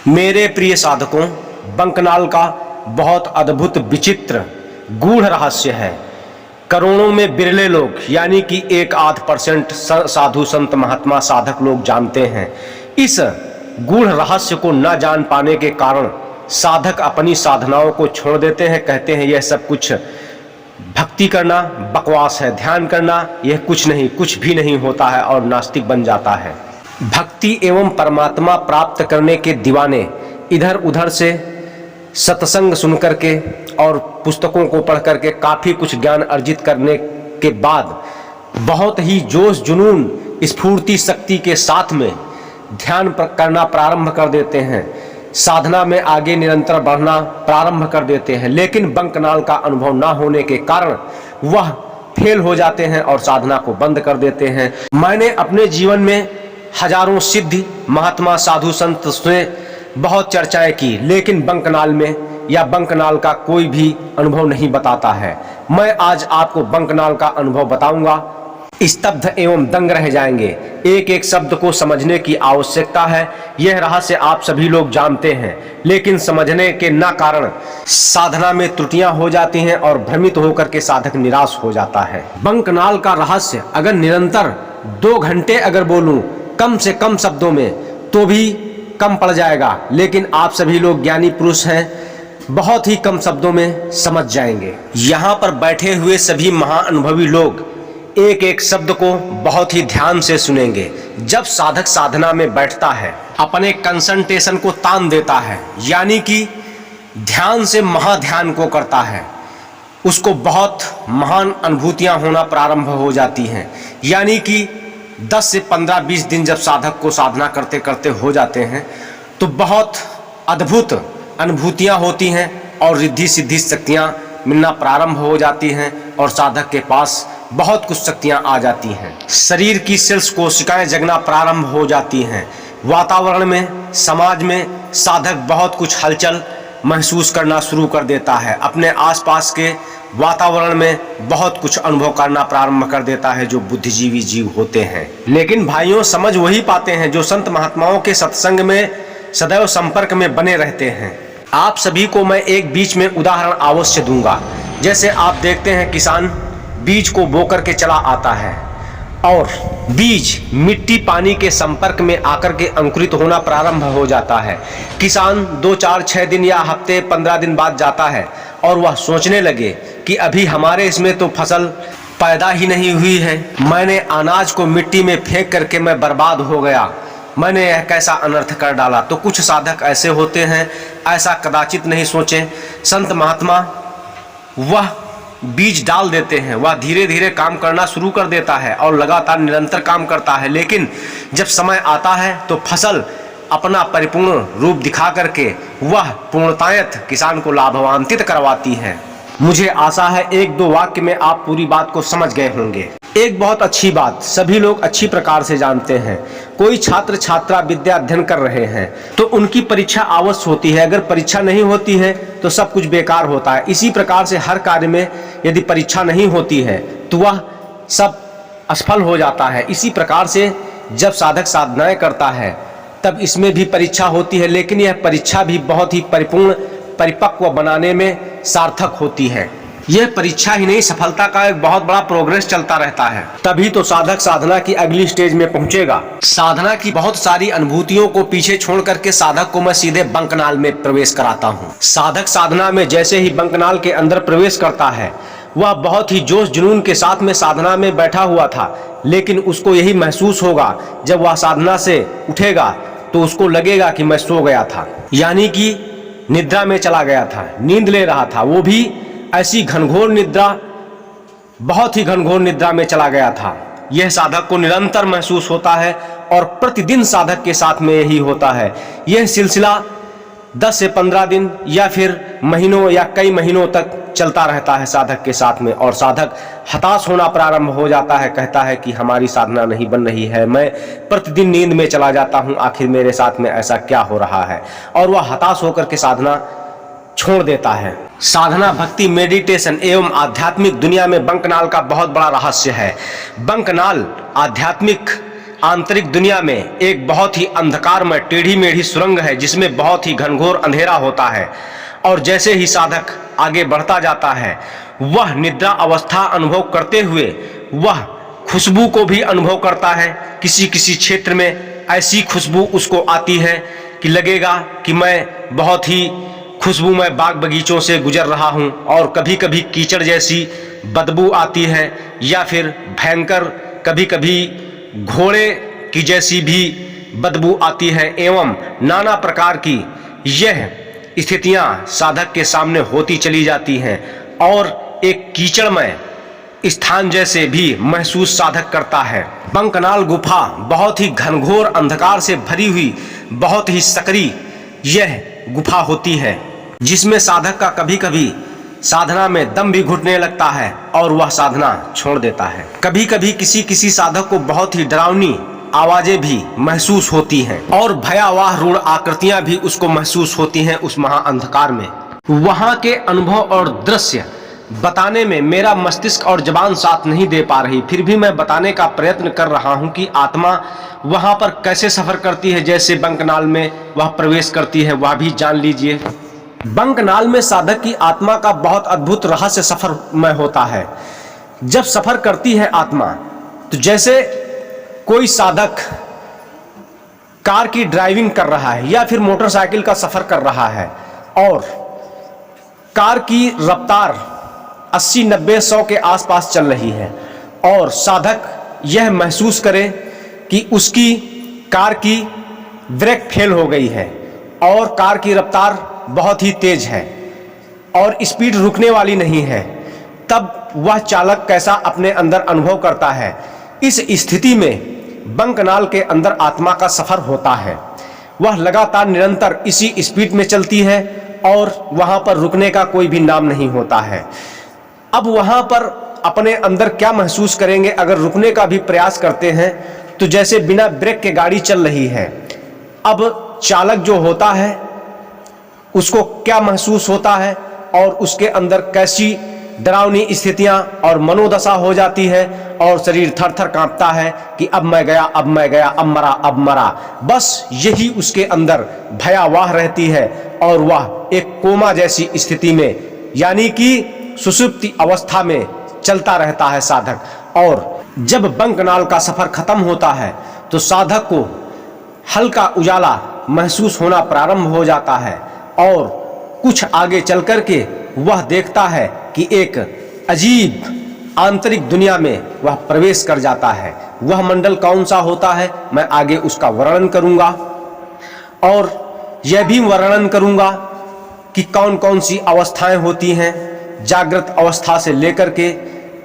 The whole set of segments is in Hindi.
मेरे प्रिय साधकों, बंकनाल का बहुत अद्भुत विचित्र गूढ़ रहस्य है। करोड़ों में बिरले लोग यानी कि 1-8% साधु संत महात्मा साधक लोग जानते हैं। इस गूढ़ रहस्य को न जान पाने के कारण साधक अपनी साधनाओं को छोड़ देते हैं। कहते हैं यह सब कुछ भक्ति करना बकवास है, ध्यान करना यह कुछ भी नहीं होता है और नास्तिक बन जाता है। भक्ति एवं परमात्मा प्राप्त करने के दीवाने इधर उधर से सत्संग सुनकर के और पुस्तकों को पढ़ करके काफ़ी कुछ ज्ञान अर्जित करने के बाद बहुत ही जोश जुनून स्फूर्ति शक्ति के साथ में ध्यान करना प्रारंभ कर देते हैं, साधना में आगे निरंतर बढ़ना प्रारंभ कर देते हैं। लेकिन बंकनाल का अनुभव ना होने के कारण वह फेल हो जाते हैं और साधना को बंद कर देते हैं। मैंने अपने जीवन में हजारों सिद्धि महात्मा साधु संत से बहुत चर्चाएं की, लेकिन बंकनाल में या बंकनाल का कोई भी अनुभव नहीं बताता है। मैं आज आपको बंकनाल का अनुभव बताऊंगा। स्तब्ध एवं दंग रह जाएंगे। एक एक शब्द को समझने की आवश्यकता है। यह रहस्य आप सभी लोग जानते हैं, लेकिन समझने के न कारण साधना में त्रुटियां हो जाती हैं और भ्रमित होकर के साधक निराश हो जाता है। बंकनाल का रहस्य अगर निरंतर 2 घंटे अगर बोलूं कम से कम शब्दों में तो भी कम पड़ जाएगा, लेकिन आप सभी लोग ज्ञानी पुरुष हैं, बहुत ही कम शब्दों में समझ जाएंगे। यहाँ पर बैठे हुए सभी महाअनुभवी लोग एक एक शब्द को बहुत ही ध्यान से सुनेंगे। जब साधक साधना में बैठता है, अपने कंसंट्रेशन को तान देता है, यानी कि ध्यान से महाध्यान को करता है, उसको बहुत महान अनुभूतियां होना प्रारंभ हो जाती हैं। यानी कि 10 से 15-20 दिन जब साधक को साधना करते करते हो जाते हैं तो बहुत अद्भुत अनुभूतियां होती हैं और रिद्धि सिद्धि शक्तियां मिलना प्रारंभ हो जाती हैं और साधक के पास बहुत कुछ शक्तियां आ जाती हैं। शरीर की सेल्स कोशिकाएं जगना प्रारंभ हो जाती हैं। वातावरण में, समाज में साधक बहुत कुछ हलचल महसूस करना शुरू कर देता है। अपने आसपास के वातावरण में बहुत कुछ अनुभव करना प्रारंभ कर देता है जो बुद्धिजीवी जीव होते हैं। लेकिन भाइयों, समझ वही पाते हैं जो संत महात्माओं के सत्संग में सदैव संपर्क में बने रहते हैं। आप सभी को मैं एक बीच में उदाहरण अवश्य दूंगा। जैसे आप देखते हैं किसान बीज को बो करके चला आता है और बीज मिट्टी पानी के संपर्क में आकर के अंकुरित होना प्रारंभ हो जाता है। किसान 2, 4, 6 दिन या हफ्ते 15 दिन बाद जाता है और वह सोचने लगे कि अभी हमारे इसमें तो फसल पैदा ही नहीं हुई है, मैंने अनाज को मिट्टी में फेंक करके मैं बर्बाद हो गया, मैंने यह कैसा अनर्थ कर डाला। तो कुछ साधक ऐसे होते हैं, ऐसा कदाचित नहीं सोचें। संत महात्मा वह बीज डाल देते हैं, वह धीरे धीरे काम करना शुरू कर देता है और लगातार निरंतर काम करता है। लेकिन जब समय आता है तो फसल अपना परिपूर्ण रूप दिखा करके वह पूर्णतायत किसान को लाभान्वित करवाती है। मुझे आशा है 1-2 वाक्य में आप पूरी बात को समझ गए होंगे। एक बहुत अच्छी बात सभी लोग अच्छी प्रकार से जानते हैं। कोई छात्र छात्रा विद्या अध्ययन कर रहे हैं तो उनकी परीक्षा अवश्य होती है। अगर परीक्षा नहीं होती है तो सब कुछ बेकार होता है। इसी प्रकार से हर कार्य में यदि परीक्षा नहीं होती है तो वह सब असफल हो जाता है। इसी प्रकार से जब साधक साधनाएं करता है तब इसमें भी परीक्षा होती है, लेकिन यह परीक्षा भी बहुत ही परिपूर्ण परिपक्व बनाने में सार्थक होती है। यह परीक्षा ही नहीं, सफलता का एक बहुत बड़ा प्रोग्रेस चलता रहता है। तभी तो साधक साधना की अगली स्टेज में पहुंचेगा। साधना की बहुत सारी अनुभूतियों को पीछे छोड़ करके साधक को मैं सीधे बंकनाल में प्रवेश कराता हूं। साधक साधना में जैसे ही बंकनाल के अंदर प्रवेश करता है, वह बहुत ही जोश जुनून के साथ में साधना में बैठा हुआ था, लेकिन उसको यही महसूस होगा जब वह साधना से उठेगा तो उसको लगेगा कि मैं सो गया था, यानी कि निद्रा में चला गया था, नींद ले रहा था। वो भी ऐसी घनघोर निद्रा, बहुत ही घनघोर निद्रा में चला गया था। यह साधक को निरंतर महसूस होता है और प्रतिदिन साधक के साथ में यही होता है। यह सिलसिला 10 से 15 दिन या फिर महीनों या कई महीनों तक चलता रहता है साधक के साथ में, और साधक हताश होना प्रारंभ हो जाता है। कहता है कि हमारी साधना नहीं बन रही है, मैं प्रतिदिन नींद में चला जाता हूँ, आखिर मेरे साथ में ऐसा क्या हो रहा है, और वह हताश होकर के साधना छोड़ देता है। साधना, भक्ति, मेडिटेशन एवं आध्यात्मिक दुनिया में बंकनाल का बहुत बड़ा रहस्य है। बंकनाल आध्यात्मिक आंतरिक दुनिया में एक बहुत ही अंधकारमय टेढ़ी मेढ़ी सुरंग है जिसमें बहुत ही घनघोर अंधेरा होता है। और जैसे ही साधक आगे बढ़ता जाता है वह निद्रा अवस्था अनुभव करते हुए वह खुशबू को भी अनुभव करता है। किसी किसी क्षेत्र में ऐसी खुशबू उसको आती है कि लगेगा कि मैं बहुत ही खुशबूमय बाग बगीचों से गुजर रहा हूँ। और कभी कभी कीचड़ जैसी बदबू आती है या फिर भयंकर कभी कभी घोड़े की जैसी भी बदबू आती है। एवं नाना प्रकार की यह स्थितियां साधक के सामने होती चली जाती हैं और एक कीचड़मय स्थान जैसे भी महसूस साधक करता है। बंकनाल गुफा बहुत ही घनघोर अंधकार से भरी हुई बहुत ही सकरी यह गुफा होती है जिसमें साधक का कभी कभी साधना में दम भी घुटने लगता है और वह साधना छोड़ देता है। कभी कभी किसी किसी साधक को बहुत ही डरावनी आवाजें भी महसूस होती हैं और भयावह रूढ़ आकृतियां भी उसको महसूस होती हैं उस महाअंधकार में। वहां के अनुभव और दृश्य बताने में मेरा मस्तिष्क और जबान साथ नहीं दे पा रही, फिर भी मैं बताने का प्रयत्न कर रहा हूं कि आत्मा वहां पर कैसे सफर करती है। जैसे बंकनाल में वह प्रवेश करती है वह भी जान लीजिए। बंकनाल में साधक की आत्मा का बहुत अद्भुत रहस्य सफरमय होता है। जब सफर करती है आत्मा तो जैसे कोई साधक कार की ड्राइविंग कर रहा है या फिर मोटरसाइकिल का सफर कर रहा है और कार की रफ्तार 80, 90, 100 के आसपास चल रही है और साधक यह महसूस करे कि उसकी कार की ब्रेक फेल हो गई है और कार की रफ्तार बहुत ही तेज है और स्पीड रुकने वाली नहीं है, तब वह चालक कैसा अपने अंदर अनुभव करता है। इस स्थिति में बंकनाल के अंदर आत्मा का सफर होता है। वह लगातार निरंतर इसी स्पीड में चलती है और वहां पर रुकने का कोई भी नाम नहीं होता है। अब वहां पर अपने अंदर क्या महसूस करेंगे अगर रुकने का भी प्रयास करते हैं तो जैसे बिना ब्रेक के गाड़ी चल रही है। अब चालक जो होता है उसको क्या महसूस होता है और उसके अंदर कैसी डरावनी स्थितियां और मनोदशा हो जाती है और शरीर थर थर कांपता है कि अब मैं गया, अब मैं गया, अब मरा, अब मरा। बस यही उसके अंदर भयावह रहती है और वह एक कोमा जैसी स्थिति में यानी कि सुषुप्ति अवस्था में चलता रहता है साधक। और जब बंकनाल का सफर खत्म होता है तो साधक को हल्का उजाला महसूस होना प्रारंभ हो जाता है और कुछ आगे चल कर के वह देखता है कि एक अजीब आंतरिक दुनिया में वह प्रवेश कर जाता है। वह मंडल कौन सा होता है मैं आगे उसका वर्णन करूंगा और यह भी वर्णन करूंगा कि कौन कौन सी अवस्थाएं होती हैं। जागृत अवस्था से लेकर के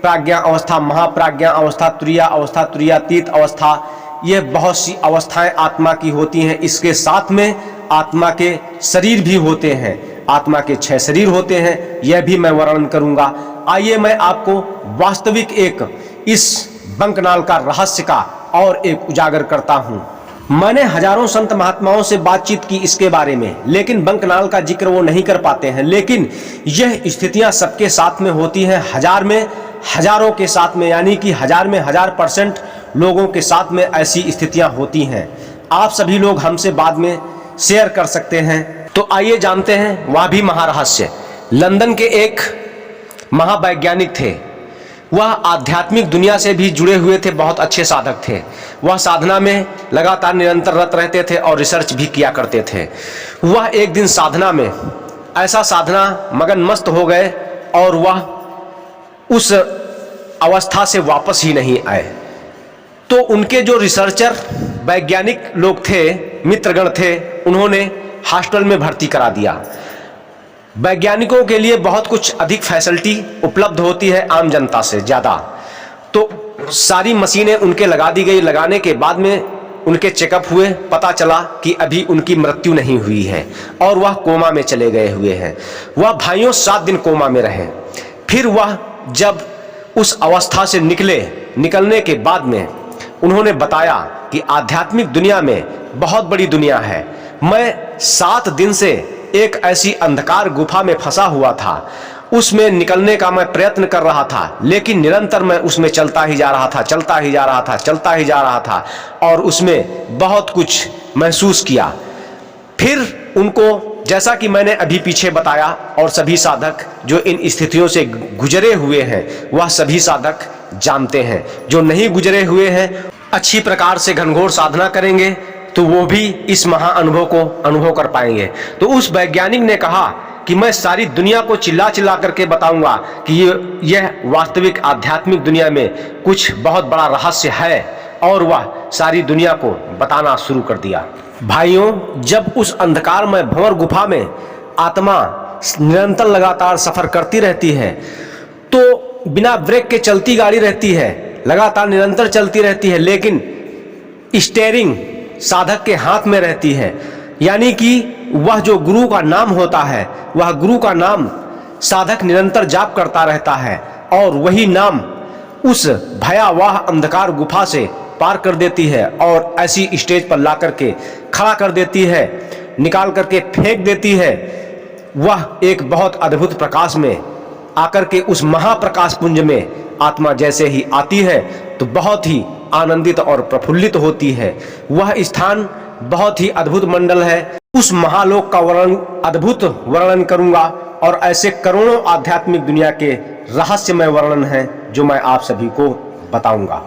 प्राज्ञा अवस्था, महाप्राज्ञा अवस्था, तुरीया अवस्था, तुरीयातीत अवस्था, यह बहुत सी अवस्थाएं आत्मा की होती हैं। इसके साथ में आत्मा के शरीर भी होते हैं, आत्मा के 6 शरीर होते हैं, यह भी मैं वर्णन करूंगा। आइए मैं आपको वास्तविक एक इस बंकनाल का रहस्य का और एक उजागर करता हूं। मैंने हजारों संत महात्माओं से बातचीत की इसके बारे में, लेकिन बंकनाल का जिक्र वो नहीं कर पाते हैं। लेकिन यह स्थितियां सबके साथ में होती हैं, हजार में हजारों के साथ में, यानी कि 1000 में 1000% लोगों के साथ में ऐसी स्थितियां होती हैं। आप सभी लोग हमसे बाद में शेयर कर सकते हैं। तो आइए जानते हैं वह भी महारहस्य। लंदन के एक महावैज्ञानिक थे, वह आध्यात्मिक दुनिया से भी जुड़े हुए थे, बहुत अच्छे साधक थे। वह साधना में लगातार निरंतर रत रहते थे और रिसर्च भी किया करते थे। वह एक दिन साधना में ऐसा साधना मगन मस्त हो गए और वह उस अवस्था से वापस ही नहीं आए। तो उनके जो रिसर्चर वैज्ञानिक लोग थे, मित्रगण थे, उन्होंने हॉस्पिटल में भर्ती करा दिया। वैज्ञानिकों के लिए बहुत कुछ अधिक फैसिलिटी उपलब्ध होती है आम जनता से ज़्यादा। तो सारी मशीनें उनके लगा दी गई। लगाने के बाद में उनके चेकअप हुए, पता चला कि अभी उनकी मृत्यु नहीं हुई है और वह कोमा में चले गए हुए हैं। वह भाइयों 7 दिन कोमा में रहे। फिर वह जब उस अवस्था से निकलने के बाद में उन्होंने बताया कि आध्यात्मिक दुनिया में बहुत बड़ी दुनिया है। मैं 7 दिन से एक ऐसी अंधकार गुफा में फंसा हुआ था उसमें निकलने का मैं प्रयत्न कर रहा था, लेकिन निरंतर मैं उसमें चलता ही जा रहा था, चलता ही जा रहा था, चलता ही जा रहा था, और उसमें बहुत कुछ महसूस किया। फिर उनको, जैसा कि मैंने अभी पीछे बताया, और सभी साधक जो इन स्थितियों से गुजरे हुए हैं वह सभी साधक जानते हैं। जो नहीं गुजरे हुए हैं, अच्छी प्रकार से घनघोर साधना करेंगे तो वो भी इस महा अनुभव को अनुभव कर पाएंगे। तो उस वैज्ञानिक ने कहा कि मैं सारी दुनिया को चिल्ला चिल्ला करके बताऊंगा कि यह वास्तविक आध्यात्मिक दुनिया में कुछ बहुत बड़ा रहस्य है, और वह सारी दुनिया को बताना शुरू कर दिया। भाइयों, जब उस अंधकारमय भंवर गुफा में आत्मा निरंतर लगातार सफर करती रहती है, तो बिना ब्रेक के चलती गाड़ी रहती है, लगातार निरंतर चलती रहती है, लेकिन स्टीयरिंग साधक के हाथ में रहती है। यानी कि वह जो गुरु का नाम होता है, वह गुरु का नाम साधक निरंतर जाप करता रहता है, और वही नाम उस भयावह अंधकार गुफा से पार कर देती है और ऐसी स्टेज पर ला करके खड़ा कर देती है, निकाल करके फेंक देती है। वह एक बहुत अद्भुत प्रकाश में आकर के उस महाप्रकाश पुंज में आत्मा जैसे ही आती है तो बहुत ही आनंदित और प्रफुल्लित होती है। वह स्थान बहुत ही अद्भुत मंडल है। उस महालोक का वर्णन, अद्भुत वर्णन करूंगा, और ऐसे करोड़ों आध्यात्मिक दुनिया के रहस्यमय वर्णन हैं जो मैं आप सभी को बताऊंगा।